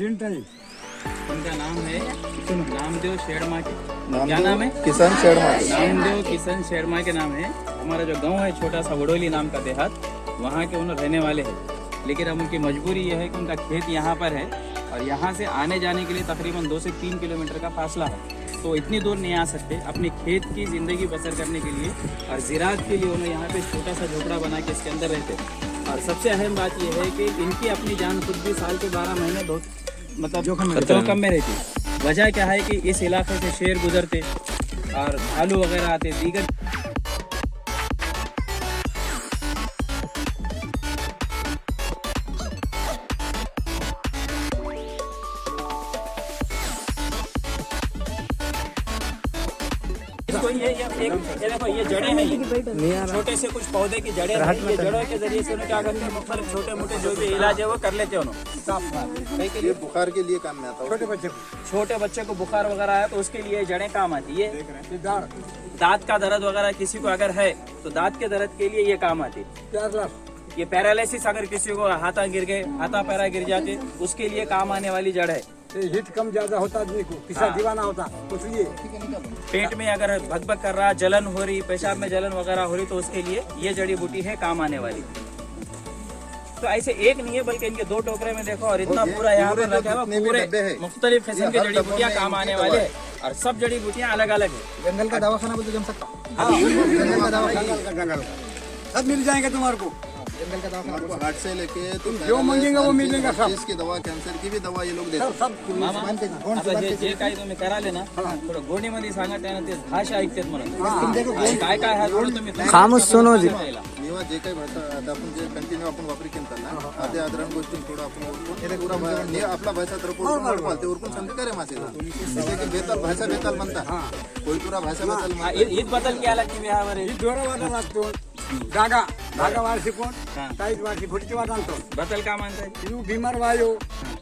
तीन टाइम। इनका नाम है नामदेव शेड़मा के। क्या नाम है? किशन शेड़मा। नामदेव किशन शेड़मा के नाम है। हमारा जो गांव है छोटा सा वडोली नाम का देहात, वहाँ के उन्हें रहने वाले हैं। लेकिन अब उनकी मजबूरी यह है कि उनका खेत यहाँ पर है और यहाँ से आने जाने के लिए तकरीबन 2 से 3 किलोमीटर का फासला है, तो इतनी दूर नहीं आ सकते। अपने खेत की ज़िंदगी बसर करने के लिए और ज़राअत के लिए उन्हें यहाँ पे छोटा सा झोपड़ा बना के इसके अंदर रहते हैं। और सबसे अहम बात यह है कि इनकी अपनी जान खुद भी साल के 12 महीने मतलब जोखम में रहती। वजह क्या है कि इस इलाके से शेर गुजरते और भालू वगैरह आते, दीगर ये देखो ये जड़ें हैं, छोटे से कुछ पौधे की जड़ें हैं। ये जड़ों के जरिए से उन्हें क्या करते हैं, मुख्तलिफ छोटे मोटे जो भी इलाज है वो कर लेते हैं उन्होंने। ये बुखार के लिए काम में आता है। छोटे बच्चे को बुखार वगैरह है तो उसके लिए जड़ें काम आती है। दांत का दर्द वगैरह किसी को अगर है तो दांत के दर्द के लिए ये काम आती है। ये पैरालिसिस अगर किसी को हाथा गिर गए, हाथा पैरा गिर जाते, उसके लिए काम आने वाली जड़ है। हिट कम ज्यादा होता आदमी को, किसा दीवाना होता उसलिए। पेट में अगर भगभग कर रहा, जलन हो रही, पेशाब में जलन वगैरह हो रही, तो उसके लिए ये जड़ी बूटी है काम आने वाली। तो ऐसे एक नहीं है बल्कि इनके 2 टोकरे में देखो और इतना पूरा यहाँ पर रखा हुआ, पूरे मुख्तलिफ किस्म की जड़ी बूटियाँ काम आने वाले हैं और सब जड़ी बूटियाँ अलग अलग है। जंगल का दवाखाना बोलते जम सकता। जंगल का दवाखाना सब मिल जाएंगे तुम्हारे को। जंगल का दवाखाना हार्ट से लेके तो जो मांगेगा वो मिलेगा सब। इसकी दवा, कैंसर की भी दवा ये लोग देते हैं। आता जे काही तुम्ही करा ले ना, थोडं गोडीमध्ये सांगत आहे ना, ते भाषा ऐकतात म्हणून काय काय आहे थोडं तुम्ही खामोश सुनो जी. निवा जे काही भाषा आता आपण जे कंटिन्यू आपण वापरी केला ना, आधी आदरण गोष्टी थोडं आपण पूरा आपला भाषा तर पूर्ण बोलते उरकून समजे करे मासेला जैसे कि बेताल भाषा बेताल म्हणतात, कोई पूरा भाषा बेताल म्हणतात. ईद बदल केला की बिहावर जोरावाला लागतो धागा वारसी कोण काहीच वारसी फुटची वाट आणतो. बदल का म्हणताय? यू बिमार वायो,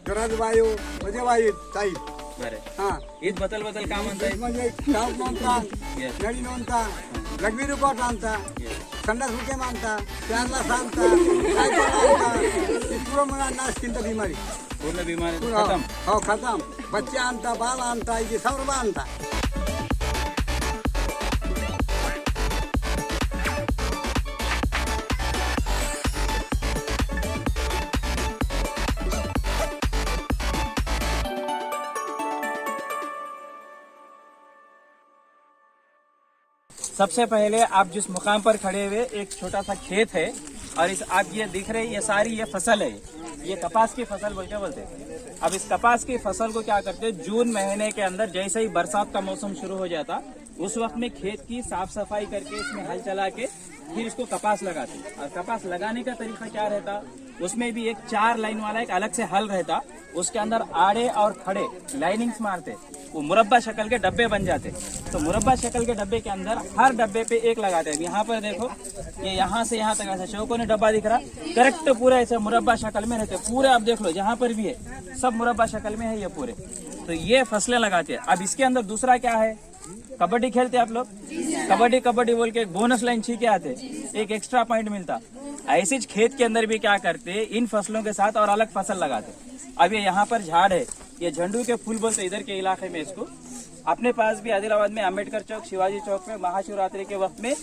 गरज वायो, म्हणजे वायो ताई. बरं, हा ईद बदल का म्हणताय? म्हणजे गाव म्हणता, नडी म्हणता, लग्वी रिपोर्ट आणता, संडास फुटे मानता, प्यारला सांगता, काय म्हणता, पूरा म्हणा नाश किंत बीमारी पूर्ण बीमारी खतम. हो खतम. बच्चे आणता, बाल आणता, ये सर्व आणता. सबसे पहले आप जिस मुकाम पर खड़े हुए एक छोटा सा खेत है और इस आप ये दिख रहे ये सारी ये फसल है, ये कपास की फसल बोलते हैं. अब इस कपास की फसल को क्या करते हैं, जून महीने के अंदर जैसे ही बरसात का मौसम शुरू हो जाता उस वक्त में खेत की साफ सफाई करके इसमें हल चला के फिर इसको कपास लगाते. और कपास लगाने का तरीका क्या रहता, उसमें भी एक 4 लाइन वाला एक अलग से हल रहता, उसके अंदर आड़े और खड़े लाइनिंग्स मारते, वो मुरब्बा शक्ल के डब्बे बन जाते. तो मुरब्बा शक्ल के डब्बे के अंदर हर डब्बे पे एक लगाते हैं. यहाँ पर देखो ये यहाँ से यहाँ तक ऐसा चौकोनी डब्बा दिख रहा, करेक्ट पूरा ऐसे मुरब्बा शक्ल में रहते पूरे. आप देख लो जहाँ पर भी है सब मुरब्बा शक्ल में है ये पूरे. तो ये फसलें लगाते हैं. अब इसके अंदर दूसरा क्या है, कबड्डी खेलते आप लोग, कबड्डी बोल के एक बोनस लाइन छीके आते, एक एक्स्ट्रा पॉइंट मिलता. ऐसे खेत के अंदर भी क्या करते, इन फसलों के साथ और अलग फसल लगाते. अब ये यहाँ पर झाड़ है, ये झंडू के फूल बोलते इधर के इलाके में इसको. अपने पास भी आदिलाबाद में अम्बेडकर चौक, शिवाजी चौक में महाशिवरात्रि के वक्त में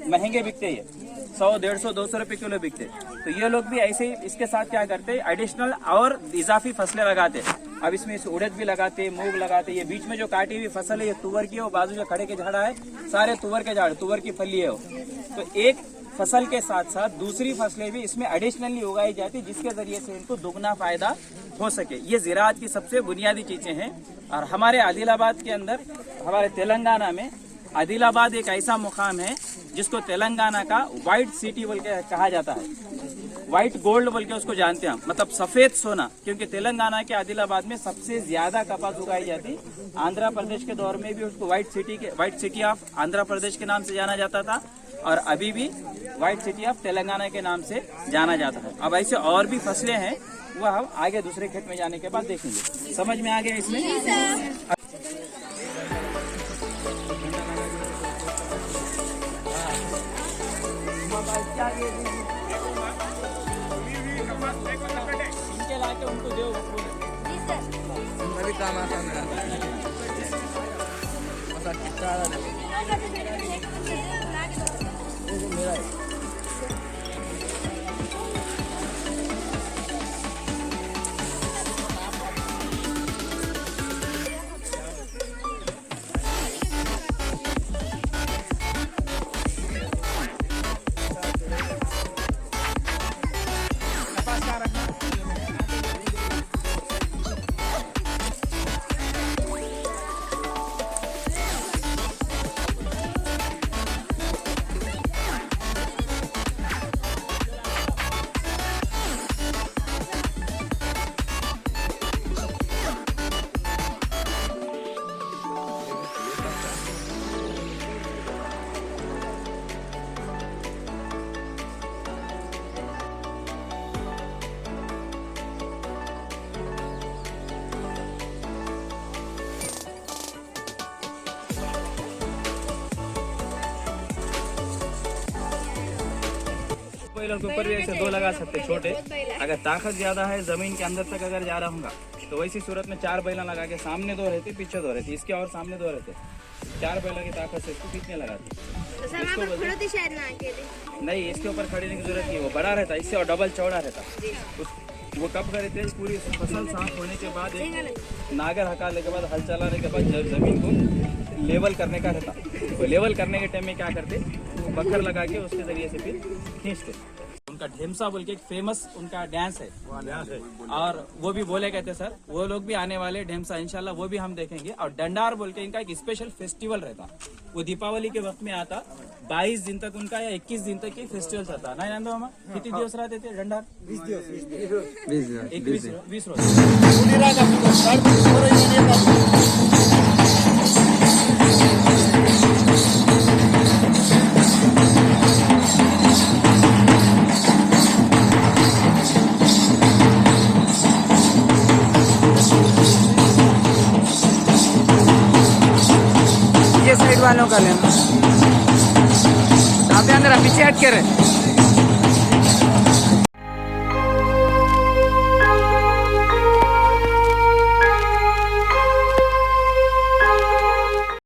महंगे बिकते ये 100, 150, 200 रुपए किलो बिकते. तो ये लोग भी ऐसे ही इसके साथ क्या करते, एडिशनल और इजाफी फसलें लगाते. अब इसमें उड़द भी लगाते, मूंग लगाते. ये बीच में जो काटी हुई फसल है ये तुवर की है, वो बाजू जो खड़े के झाड़ा है सारे तुवर के झाड़, तुवर की फली है वो. तो एक फसल के साथ साथ दूसरी फसलें भी इसमें एडिशनली उगाई जाती जिसके जरिए से इनको दुगना फायदा हो सके. ये ज़राअत की सबसे बुनियादी चीजें हैं. और हमारे आदिलाबाद के अंदर, हमारे तेलंगाना में आदिलाबाद एक ऐसा मुकाम है जिसको तेलंगाना का व्हाइट सिटी बोल के कहा जाता है. व्हाइट गोल्ड बोल के उसको जानते हैं, मतलब सफेद सोना, क्योंकि तेलंगाना के आदिलाबाद में सबसे ज्यादा कपास उगाई जाती. आंध्र प्रदेश के दौर में भी उसको white city of Andhra Pradesh के नाम से जाना जाता था और अभी भी व्हाइट सिटी ऑफ तेलंगाना के नाम से जाना जाता है. अब ऐसे और भी फसलें हैं, वह हम आगे दूसरे खेत में जाने के बाद देखेंगे. समझ में आ गया इसमें? इनके लाके उनको दो बैलों के ऊपर भी ऐसे दो लगा सकते छोटे। अगर ताकत ज्यादा है जमीन के अंदर तक अगर जा रहा होगा तो वैसी सूरत में 4 बैला लगा के सामने 2 रहते पीछे 2 रहते, इसके और सामने 2 रहते, 4 बैला की ताकत से इसको खींचने लगाते। इसको बोलते नहीं, इसके ऊपर खड़े की जरूरत नहीं, वो बड़ा रहता इससे और डबल चौड़ा रहता। वो कब करते हैं, पूरी फसल साफ होने के बाद एक नागर हकालने के बाद हल चलाने के बाद जब जमीन को लेवल करने का रहता, तो लेवल करने के टाइम में क्या करते, पत्थर लगा के उसके जरिए से फिर खींचते। उनका ढेमसा बोल के एक फेमस उनका डांस है और वो भी बोले कहते सर, वो लोग भी आने वाले ढेमसा इंशाल्लाह वो भी हम देखेंगे। और डंडार बोल के इनका एक स्पेशल फेस्टिवल रहता, वो दीपावली के वक्त में आता, 22 दिन तक उनका या 21 दिन तक ये फेस्टिवल चलता। नहीं जानते मामा कितने दिवस रहते थे डंडार? 20 रोज। ये साइड वालों का लेना, आप अंदर पीछे हट के रहे।